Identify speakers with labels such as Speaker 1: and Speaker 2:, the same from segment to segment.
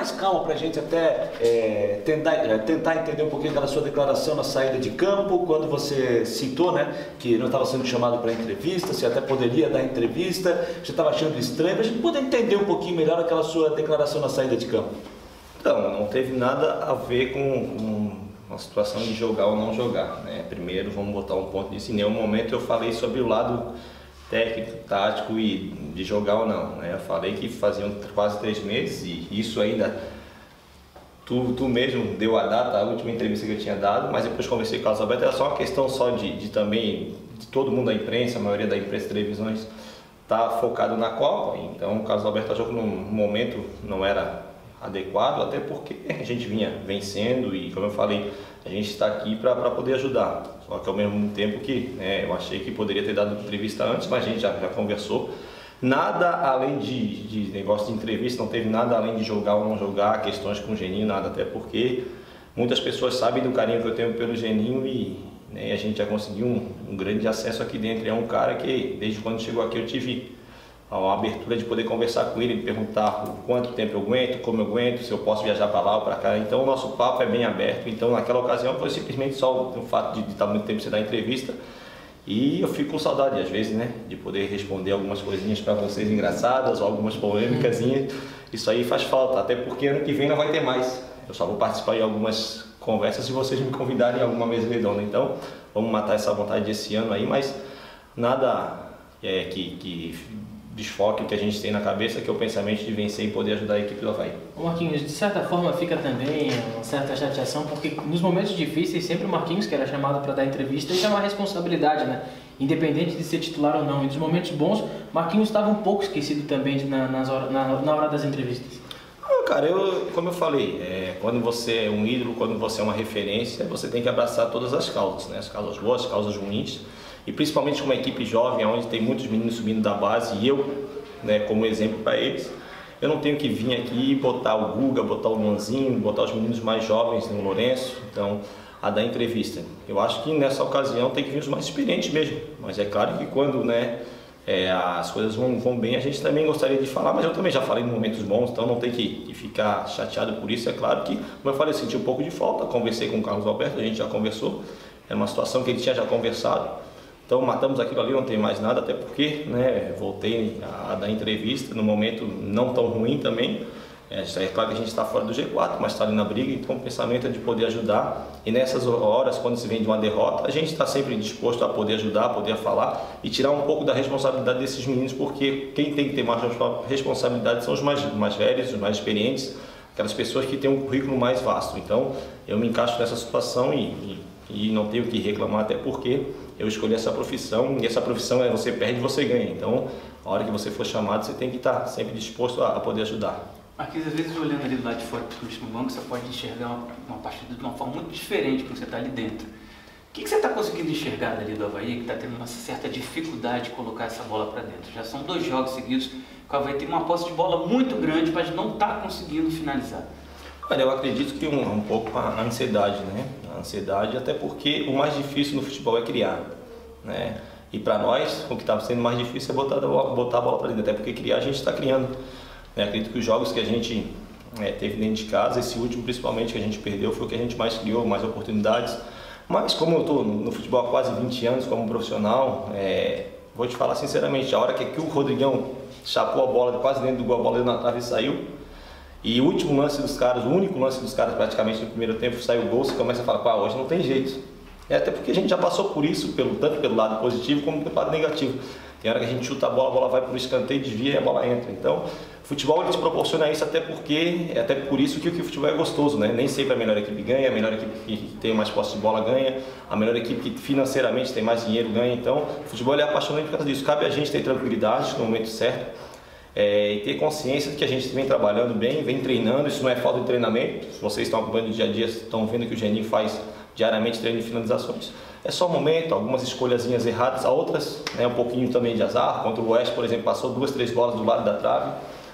Speaker 1: mais calma para a gente até tentar entender um pouquinho aquela sua declaração na saída de campo, quando você citou, né, que não estava sendo chamado para entrevista, você até poderia dar entrevista, você estava achando estranho, para a gente poder entender um pouquinho melhor aquela sua declaração na saída de campo.
Speaker 2: Então, não teve nada a ver com uma situação de jogar ou não jogar, né? Primeiro, vamos botar um ponto disso. Em nenhum momento eu falei sobre o lado técnico, tático e de jogar ou não, né? Eu falei que faziam quase 3 meses e isso ainda... Tu mesmo deu a data, a última entrevista que eu tinha dado, mas depois conversei com o Carlos Alberto, era só uma questão só de também, de todo mundo da imprensa, a maioria da imprensa e televisões, tá focado na Copa, então o Carlos Alberto achou que no momento não era adequado, até porque a gente vinha vencendo e, como eu falei, a gente está aqui para poder ajudar. Só que ao mesmo tempo que eu achei que poderia ter dado entrevista antes, mas a gente já conversou. Nada além de negócio de entrevista, não teve nada além de jogar ou não jogar, questões com o Geninho, nada, até porque muitas pessoas sabem do carinho que eu tenho pelo Geninho e a gente já conseguiu um grande acesso aqui dentro. É um cara que, desde quando chegou aqui, eu tive uma abertura de poder conversar com ele, perguntar o quanto tempo eu aguento, como eu aguento, se eu posso viajar para lá ou para cá. Então o nosso papo é bem aberto. Então naquela ocasião foi simplesmente só o fato de estar muito tempo sem dar entrevista. E eu fico com saudade às vezes, né, de poder responder algumas coisinhas para vocês engraçadas ou algumas polêmicasinhas. Isso aí faz falta, até porque ano que vem não vai ter mais. Eu só vou participar de algumas conversas se vocês me convidarem em alguma mesa redonda. Então vamos matar essa vontade desse ano aí, mas nada que desfoque o que a gente tem na cabeça, que é o pensamento de vencer e poder ajudar a equipe do Avaí.
Speaker 3: O Marquinhos, de certa forma fica também uma certa chateação, porque nos momentos difíceis sempre o Marquinhos, que era chamado para dar entrevista, e é uma responsabilidade, né? Independente de ser titular ou não. E nos momentos bons, Marquinhos estava um pouco esquecido também na hora das entrevistas.
Speaker 2: Cara, como eu falei, quando você é um ídolo, quando você é uma referência, você tem que abraçar todas as causas, né? As causas boas, as causas ruins. E principalmente com uma equipe jovem, onde tem muitos meninos subindo da base, e eu, né, como exemplo para eles, eu não tenho que vir aqui e botar o Guga, botar o Luanzinho, botar os meninos mais jovens, né, o Lourenço, então, a dar entrevista. Eu acho que nessa ocasião tem que vir os mais experientes mesmo, mas é claro que quando as coisas vão bem, a gente também gostaria de falar, mas eu também já falei em momentos bons, então não tem que ficar chateado por isso. É claro que, como eu falei, eu senti um pouco de falta, conversei com o Carlos Alberto, a gente já conversou, era uma situação que ele tinha já conversado. Então matamos aquilo ali, não tem mais nada, até porque voltei a dar entrevista num momento não tão ruim também. É claro que a gente está fora do G4, mas está ali na briga, então o pensamento é de poder ajudar. E nessas horas, quando se vem de uma derrota, a gente está sempre disposto a poder ajudar, a poder falar e tirar um pouco da responsabilidade desses meninos, porque quem tem que ter mais responsabilidade são os mais velhos, os mais experientes, aquelas pessoas que têm um currículo mais vasto. Então eu me encaixo nessa situação e não tenho que reclamar, até porque eu escolhi essa profissão, e essa profissão você perde e você ganha. Então, a hora que você for chamado, você tem que estar sempre disposto a poder ajudar.
Speaker 4: Marquinhos, às vezes olhando ali do lado de fora, principalmente no banco, você pode enxergar uma partida de uma forma muito diferente quando você está ali dentro. O que você está conseguindo enxergar dali do Avaí, que está tendo uma certa dificuldade de colocar essa bola para dentro? Já são 2 jogos seguidos que o Avaí tem uma posse de bola muito grande, mas não está conseguindo finalizar.
Speaker 2: Olha, eu acredito que um pouco a ansiedade, né? A ansiedade, até porque o mais difícil no futebol é criar, né? E para nós, o que está sendo mais difícil é botar a bola para dentro, até porque criar a gente está criando. Acredito que os jogos que a gente teve dentro de casa, esse último principalmente que a gente perdeu, foi o que a gente mais criou, mais oportunidades. Mas como eu estou no futebol há quase 20 anos como profissional, vou te falar sinceramente, a hora que o Rodrigão chapou a bola quase dentro do gol, a bola na trave e saiu, e o último lance dos caras, o único lance dos caras praticamente no primeiro tempo, saiu o gol, você começa a falar, pá, hoje não tem jeito. Até porque a gente já passou por isso, tanto pelo lado positivo como pelo lado negativo. Tem hora que a gente chuta a bola vai para o escanteio, desvia e a bola entra. Então, o futebol ele te proporciona isso, até por isso que o futebol é gostoso, né? Nem sempre a melhor equipe ganha, a melhor equipe que tem mais posse de bola ganha, a melhor equipe que financeiramente tem mais dinheiro ganha. Então, o futebol é apaixonante por causa disso. Cabe a gente ter tranquilidade no momento certo e ter consciência de que a gente vem trabalhando bem, vem treinando. Isso não é falta de treinamento. Se vocês estão acompanhando o dia a dia, estão vendo que o Geninho faz diariamente treino de finalizações. É só um momento, algumas escolhazinhas erradas, outras um pouquinho também de azar. Contra o Oeste, por exemplo, passou 2, 3 bolas do lado da trave.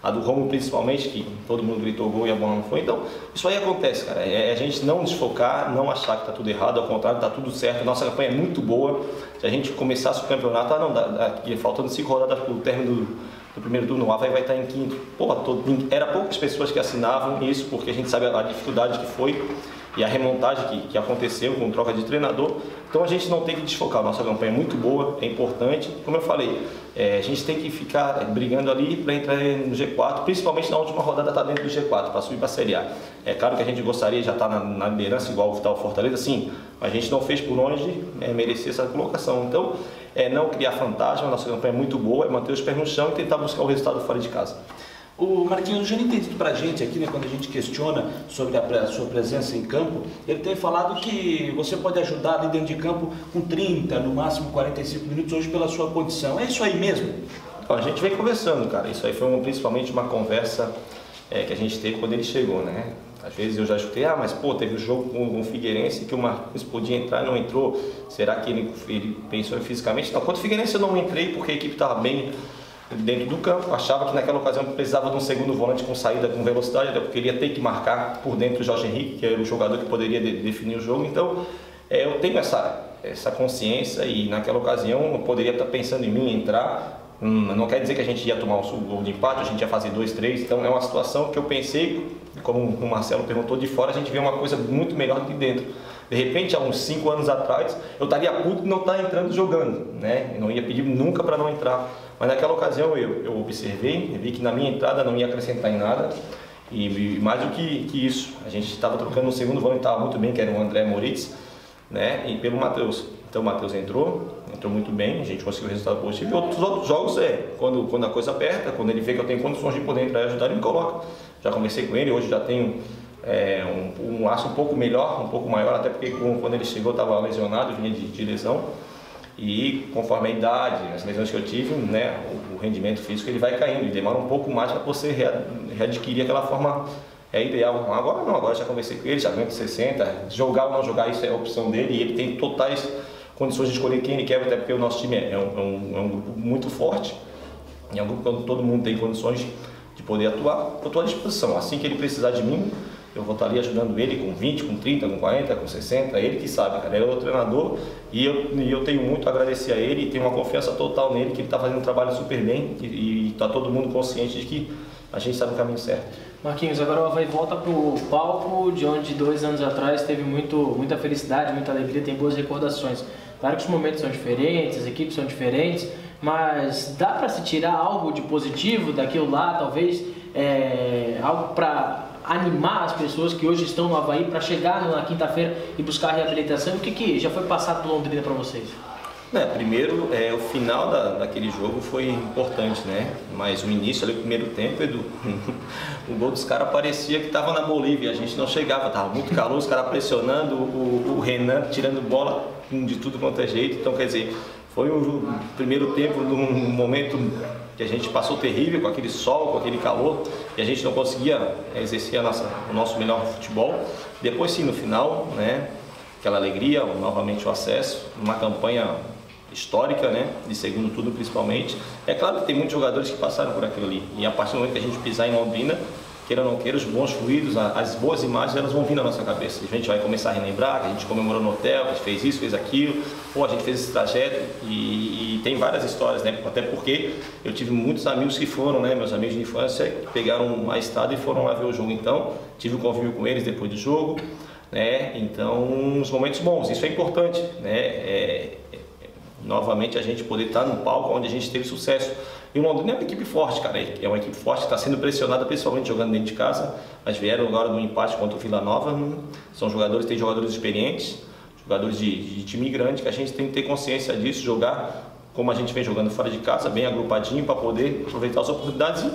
Speaker 2: A do Romulo principalmente, que todo mundo gritou gol e a bola não foi. Então, isso aí acontece, cara. É a gente não desfocar, não achar que está tudo errado, ao contrário, está tudo certo. Nossa campanha é muito boa. Se a gente começasse o campeonato, faltando 5 rodadas para o término do primeiro turno, o Avaí vai estar em quinto. Era poucas pessoas que assinavam isso, porque a gente sabe a dificuldade que foi e a remontagem que aconteceu com troca de treinador. Então a gente não tem que desfocar. Nossa campanha é muito boa, é importante. Como eu falei, a gente tem que ficar brigando ali para entrar no G4, principalmente na última rodada estar dentro do G4, para subir para a Série A. É claro que a gente gostaria de já estar na liderança, igual está o Fortaleza, sim, mas a gente não fez por onde merecer essa colocação. Então, não criar fantasma, nossa campanha é muito boa, é manter os pés no chão e tentar buscar o resultado fora de casa.
Speaker 1: O Marquinhos, o Jânio tem dito pra gente aqui, né, quando a gente questiona sobre a sua presença em campo, ele tem falado que você pode ajudar ali dentro de campo com 30, no máximo 45 minutos hoje pela sua condição. É isso aí mesmo?
Speaker 2: A gente vem conversando, cara. Isso aí foi principalmente uma conversa que a gente teve quando ele chegou, né? Às vezes eu já escutei, mas pô, teve um jogo com o Figueirense que o Marquinhos podia entrar e não entrou. Será que ele pensou fisicamente? Não, contra o Figueirense eu não entrei porque a equipe estava bem dentro do campo. Achava que naquela ocasião precisava de um segundo volante com saída com velocidade, até porque ele ia ter que marcar por dentro o Jorge Henrique, que era o jogador que poderia definir o jogo. Então eu tenho essa consciência e naquela ocasião eu poderia estar pensando em mim entrar. Não quer dizer que a gente ia tomar o gol de empate, a gente ia fazer 2, 3. Então é uma situação que eu pensei, como o Marcelo perguntou, de fora a gente vê uma coisa muito melhor do que dentro. De repente, há uns 5 anos atrás, eu estaria puto de não estar entrando jogando, né? Eu não ia pedir nunca para não entrar. Mas naquela ocasião eu observei, vi que na minha entrada não ia acrescentar em nada. E mais do que isso, a gente estava trocando um segundo volante, estava muito bem, que era o André Moritz, né? E pelo Matheus. Então o Matheus entrou muito bem, a gente conseguiu o resultado positivo. E outros jogos quando a coisa aperta, quando ele vê que eu tenho condições de poder entrar e ajudar, ele me coloca. Já conversei com ele, hoje já tenho um laço um pouco melhor, um pouco maior, até porque quando ele chegou eu estava lesionado, vinha de lesão. E conforme a idade, as lesões que eu tive, né, o rendimento físico ele vai caindo e demora um pouco mais para você readquirir aquela forma ideal. Agora não, agora já conversei com ele, já aguento 60, jogar ou não jogar, isso é a opção dele e ele tem totais condições de escolher quem ele quer, até porque o nosso time é um grupo muito forte, é um grupo que todo mundo tem condições de poder atuar. Eu estou à disposição, assim que ele precisar de mim, eu vou estar ali ajudando ele com 20, com 30, com 40, com 60, ele que sabe, cara, ele é o treinador e eu tenho muito a agradecer a ele e tenho uma confiança total nele, que ele está fazendo um trabalho super bem e está todo mundo consciente de que a gente está no caminho certo.
Speaker 3: Marquinhos, agora o Avaí volta para o palco de onde 2 anos atrás teve muita felicidade, muita alegria, tem boas recordações. Claro que os momentos são diferentes, as equipes são diferentes, mas dá para se tirar algo de positivo daquilo lá, talvez algo para animar as pessoas que hoje estão no Avaí para chegar na quinta-feira e buscar a reabilitação. O que já foi passado por Londrina para vocês?
Speaker 2: Primeiro, o final daquele jogo foi importante, né? Mas o início ali, o primeiro tempo, Edu, o gol dos caras parecia que estava na Bolívia, a gente não chegava, estava muito calor, os caras pressionando, o Renan tirando bola de tudo quanto é jeito. Então, quer dizer, foi o primeiro tempo num momento que a gente passou terrível, com aquele sol, com aquele calor, e a gente não conseguia exercer o nosso melhor futebol. Depois sim, no final, né? Aquela alegria, novamente o acesso, uma campanha histórica, né, de segundo turno principalmente. É claro que tem muitos jogadores que passaram por aquilo ali, e a partir do momento que a gente pisar em Londrina, queira ou não queira, os bons fluidos, as boas imagens, elas vão vir na nossa cabeça. A gente vai começar a relembrar que a gente comemorou no hotel, que a gente fez isso, fez aquilo, a gente fez esse trajeto, e tem várias histórias, né, até porque eu tive muitos amigos que foram, né, meus amigos de infância, que pegaram a estrada e foram lá ver o jogo. Então, tive um convívio com eles depois do jogo, né? Então, os momentos bons, isso é importante, né? Novamente a gente poder estar no palco onde a gente teve sucesso. E o Londrina é uma equipe forte, cara, é uma equipe forte que está sendo pressionada, principalmente jogando dentro de casa. Mas vieram agora no empate contra o Vila Nova, são jogadores, tem jogadores experientes, jogadores de time grande, que a gente tem que ter consciência disso, jogar como a gente vem jogando fora de casa, bem agrupadinho, para poder aproveitar as oportunidades e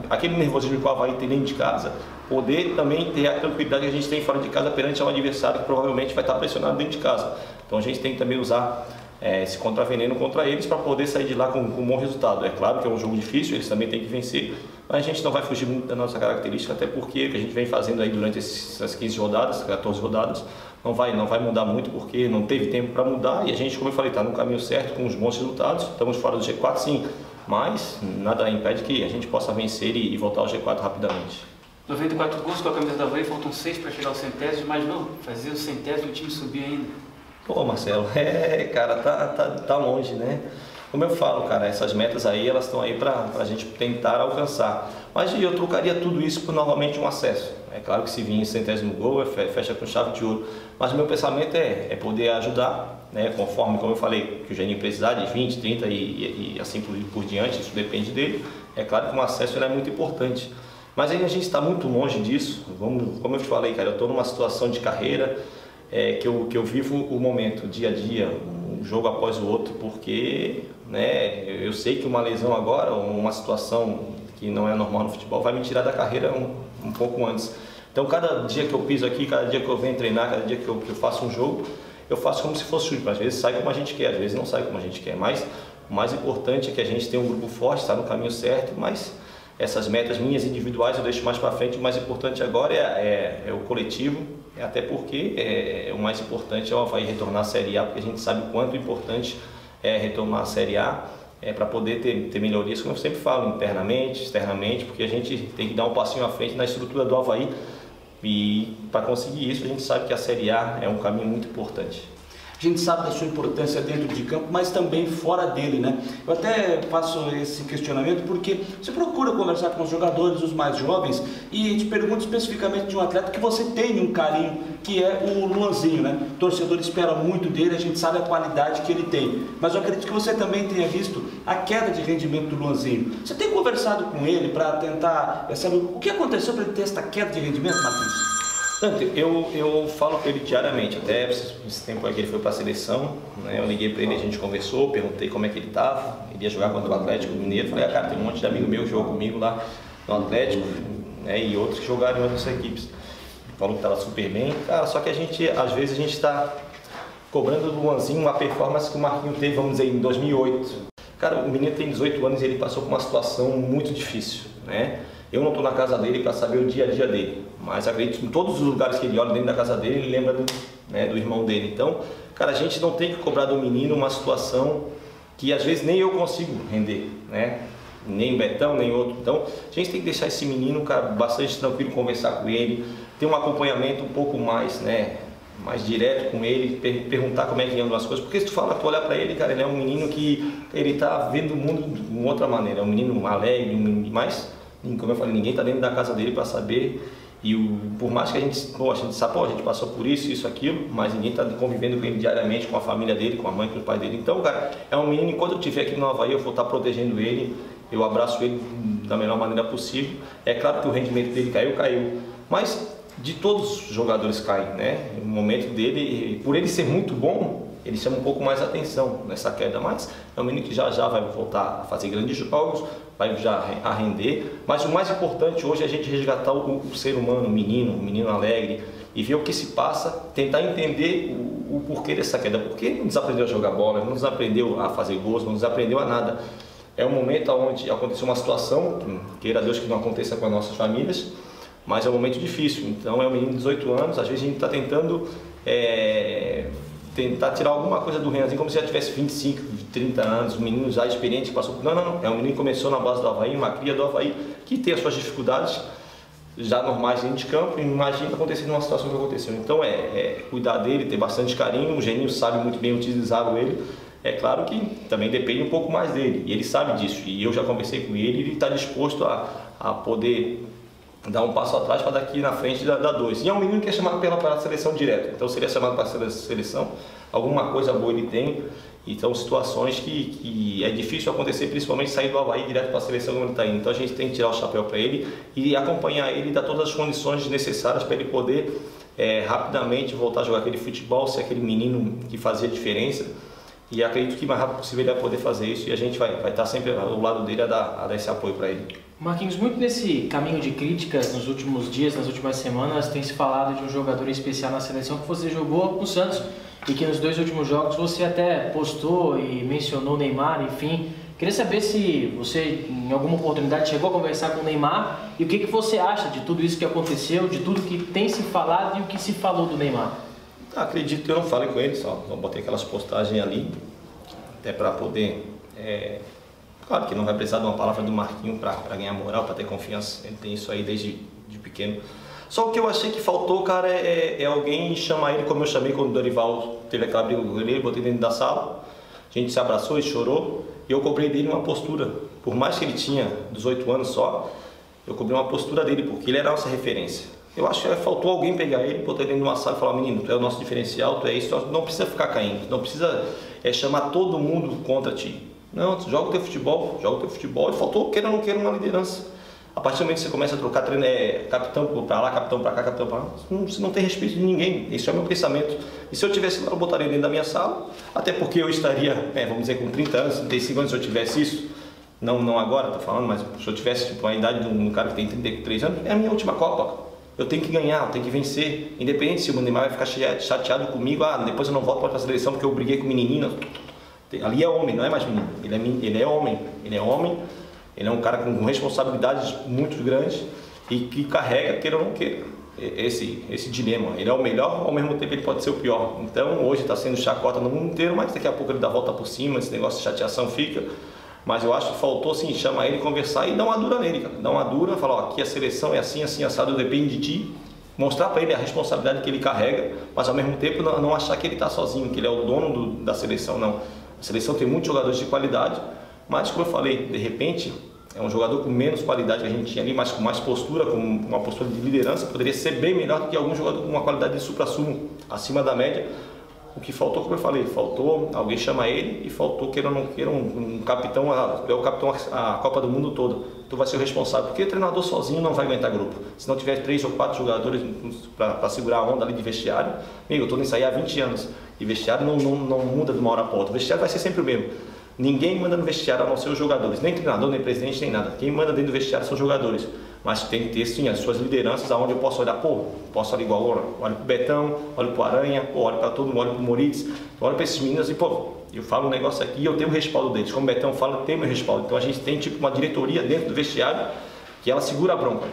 Speaker 2: aquele nervosismo que o Avaí tem dentro de casa, poder também ter a tranquilidade que a gente tem fora de casa perante um adversário que provavelmente vai estar pressionado dentro de casa. Então a gente tem que também usar esse contraveneno contra eles para poder sair de lá com um bom resultado. É claro que é um jogo difícil, eles também têm que vencer, mas a gente não vai fugir muito da nossa característica, até porque o que a gente vem fazendo aí durante essas 15 rodadas, 14 rodadas, não vai mudar muito, porque não teve tempo para mudar e a gente, como eu falei, está no caminho certo, com os bons resultados. Estamos fora do G4, sim, mas nada impede que a gente possa vencer e voltar ao G4 rapidamente.
Speaker 4: 94 gols com a camisa do Avaí, faltam 6 para chegar ao 100º, mas não, fazer o 100º e o time subir ainda.
Speaker 2: Pô, Marcelo, cara, tá longe, né? Como eu falo, cara, essas metas aí, elas estão aí para a gente tentar alcançar. Mas eu trocaria tudo isso por novamente um acesso. É claro que se vir em 100º gol, fecha com chave de ouro. Mas o meu pensamento é poder ajudar, né? Conforme, como eu falei, que o Geninho precisar de 20, 30 e assim por diante, isso depende dele. É claro que um acesso é muito importante. Mas aí a gente está muito longe disso. Como eu te falei, cara, eu estou numa situação de carreira que eu vivo o momento, dia a dia, um jogo após o outro, porque né, eu sei que uma lesão agora, uma situação que não é normal no futebol, vai me tirar da carreira um pouco antes. Então, cada dia que eu piso aqui, cada dia que eu venho treinar, cada dia que eu faço um jogo, eu faço como se fosse único. Às vezes sai como a gente quer, às vezes não sai como a gente quer, mas o mais importante é que a gente tenha um grupo forte, está no caminho certo, mas essas metas minhas individuais eu deixo mais para frente. O mais importante agora é o coletivo, até porque o mais importante é o Avaí retornar à Série A, porque a gente sabe o quanto importante é retornar à Série A para poder ter melhorias, como eu sempre falo, internamente, externamente, porque a gente tem que dar um passinho à frente na estrutura do Avaí e para conseguir isso a gente sabe que a Série A é um caminho muito importante.
Speaker 1: A gente sabe da sua importância dentro de campo, mas também fora dele, né? Eu até faço esse questionamento porque você procura conversar com os jogadores, os mais jovens, e te pergunto especificamente de um atleta que você tem um carinho, que é o Luanzinho, né? O torcedor espera muito dele, a gente sabe a qualidade que ele tem, mas eu acredito que você também tenha visto a queda de rendimento do Luanzinho. Você tem conversado com ele para tentar saber o que aconteceu para ele ter essa queda de rendimento, Marquinhos?
Speaker 2: Eu falo com ele diariamente, até esse tempo aí que ele foi para a seleção, né, eu liguei para ele, a gente conversou, perguntei como é que ele estava, ele ia jogar contra o Atlético Mineiro, falei, cara, tem um monte de amigo meu que jogou comigo lá no Atlético, né, e outros que jogaram em outras equipes. Falou que estava super bem, cara, só que às vezes a gente está cobrando do Luanzinho uma performance que o Marquinho teve, vamos dizer, em 2008. Cara, o menino tem 18 anos e ele passou por uma situação muito difícil, né? Eu não estou na casa dele para saber o dia a dia dele, mas acredito que em todos os lugares que ele olha dentro da casa dele, ele lembra do irmão dele. Então, cara, a gente não tem que cobrar do menino uma situação que às vezes nem eu consigo render, né? Nem o Betão, nem outro. Então, a gente tem que deixar esse menino, cara, bastante tranquilo, conversar com ele, ter um acompanhamento um pouco mais, né? Mais direto com ele, perguntar como é que andam as coisas, porque se tu olhar para ele, cara, ele é um menino que ele está vendo o mundo de uma outra maneira, é um menino alegre, um menino mais, como eu falei, ninguém está dentro da casa dele para saber, e por mais que a gente sabe, a gente passou por isso, aquilo, mas ninguém está convivendo com ele diariamente, com a família dele, com a mãe, com o pai dele. Então, cara, é um menino, enquanto eu estiver aqui no Avaí, eu vou estar protegendo ele, eu abraço ele da melhor maneira possível. É claro que o rendimento dele caiu, mas de todos os jogadores caem, né? No momento dele, por ele ser muito bom, ele chama um pouco mais atenção nessa queda, mas é um menino que já vai voltar a fazer grandes jogos, vai já a render, mas o mais importante hoje é a gente resgatar o ser humano, o menino alegre, e ver o que se passa, tentar entender o porquê dessa queda, porque ele não desaprendeu a jogar bola, não desaprendeu a fazer gols, não desaprendeu a nada. É um momento onde aconteceu uma situação, queira Deus que não aconteça com as nossas famílias, mas é um momento difícil. Então é um menino de 18 anos, às vezes a gente está tentando tentar tirar alguma coisa do Renanzinho, como se já tivesse 25, 30 anos, um menino já experiente que passou por... Não, é um menino que começou na base do Avaí, uma cria do Avaí, que tem as suas dificuldades já normais dentro de campo, e imagina acontecendo uma situação que aconteceu. Então cuidar dele, ter bastante carinho, o Geninho sabe muito bem utilizar ele. É claro que também depende um pouco mais dele, e ele sabe disso, e eu já conversei com ele, e ele está disposto a poder dar um passo atrás para daqui na frente dar dois. E é um menino que é chamado para a seleção direto, então se ele é chamado para a seleção, alguma coisa boa ele tem. Então situações que é difícil acontecer, principalmente sair do Avaí direto para a seleção como ele está indo. Então a gente tem que tirar o chapéu para ele e acompanhar ele, dar todas as condições necessárias para ele poder rapidamente voltar a jogar aquele futebol, ser aquele menino que fazia diferença. E acredito que o mais rápido possível ele vai poder fazer isso, e a gente vai estar sempre ao lado dele a dar esse apoio para ele.
Speaker 3: Marquinhos, muito nesse caminho de críticas nos últimos dias, nas últimas semanas, tem se falado de um jogador especial na seleção que você jogou no Santos e que nos 2 últimos jogos você até postou e mencionou o Neymar, enfim. Queria saber se você em alguma oportunidade chegou a conversar com o Neymar e o que você acha de tudo isso que aconteceu, de tudo que tem se falado e o que se falou do Neymar.
Speaker 2: Acredito que eu não falei com ele, só botei aquelas postagens ali, até para poder Claro que não vai precisar de uma palavra do Marquinhos para ganhar moral, para ter confiança. Ele tem isso aí desde pequeno. Só o que eu achei que faltou, cara, é alguém chamar ele como eu chamei quando o Dorival teve aquela briga com ele, botei dentro da sala, a gente se abraçou e chorou, e eu cobrei dele uma postura. Por mais que ele tinha 18 anos só, eu cobrei uma postura dele, porque ele era a nossa referência. Eu acho que faltou alguém pegar ele, botar ele dentro de uma sala e falar: menino, tu é o nosso diferencial, tu é isso, não precisa ficar caindo, não precisa chamar todo mundo contra ti. Não, tu joga o teu futebol, e faltou, queira ou não queira, uma liderança. A partir do momento que você começa a trocar treino, capitão para lá, capitão para cá, capitão para lá, você não tem respeito de ninguém. Esse é o meu pensamento. E se eu tivesse lá, eu botaria dentro da minha sala, até porque eu estaria, vamos dizer, com 30 anos, 35 anos, se eu tivesse isso, não agora, tô falando, mas se eu tivesse tipo, a idade de um cara que tem 33 anos, é a minha última Copa. Eu tenho que ganhar, eu tenho que vencer. Independente se o Neymar vai ficar chateado comigo, depois eu não volto para a seleção porque eu briguei com o menininho. Ali é homem, não é mais menino. Ele é homem. Ele é um cara com responsabilidades muito grandes e que carrega, queira ou não queira, esse dilema. Ele é o melhor, ao mesmo tempo ele pode ser o pior. Então hoje está sendo chacota no mundo inteiro, mas daqui a pouco ele dá a volta por cima, esse negócio de chateação fica. Mas eu acho que faltou sim, chamar ele, conversar e dar uma dura nele, cara. Dar uma dura, falar: ó, aqui a seleção é assim, assim, assado, depende de ti. Mostrar para ele a responsabilidade que ele carrega, mas ao mesmo tempo não achar que ele está sozinho, que ele é o dono da seleção, não. A seleção tem muitos jogadores de qualidade, mas como eu falei, de repente é um jogador com menos qualidade que a gente tinha ali, mas com mais postura, com uma postura de liderança, poderia ser bem melhor do que algum jogador com uma qualidade de supra-sumo, acima da média. O que faltou, como eu falei, faltou alguém chamar ele e faltou, queira ou não queira, um capitão, é o capitão a Copa do Mundo toda. Tu vai ser o responsável, porque o treinador sozinho não vai aguentar grupo. Se não tiver 3 ou 4 jogadores para segurar a onda ali de vestiário, amigo, eu estou nisso aí há 20 anos, e vestiário não muda de uma hora para outra, o vestiário vai ser sempre o mesmo. Ninguém manda no vestiário a não ser os jogadores, nem treinador, nem presidente, nem nada. Quem manda dentro do vestiário são os jogadores. Mas tem que ter sim as suas lideranças, aonde eu posso olhar, posso olhar igual, olho pro Betão, olho pro Aranha, olho para todo mundo, olho pro Moritz, olho para esses meninos e eu falo um negócio aqui e eu tenho o respaldo deles. Como o Betão fala, eu tenho meu respaldo. Então a gente tem tipo uma diretoria dentro do vestiário que ela segura a bronca.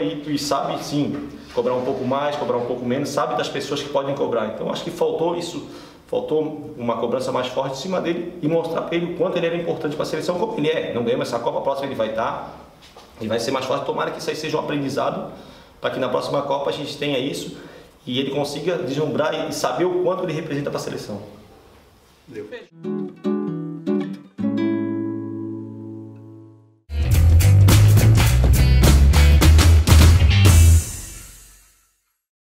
Speaker 2: E sabe sim, cobrar um pouco mais, cobrar um pouco menos, sabe das pessoas que podem cobrar. Então acho que faltou isso. Faltou uma cobrança mais forte em cima dele e mostrar para ele o quanto ele era importante para a seleção, como ele é. Não ganhamos essa Copa, a próxima ele vai estar e vai ser mais forte. Tomara que isso aí seja um aprendizado para que na próxima Copa a gente tenha isso e ele consiga deslumbrar e saber o quanto ele representa para a seleção.
Speaker 4: Valeu.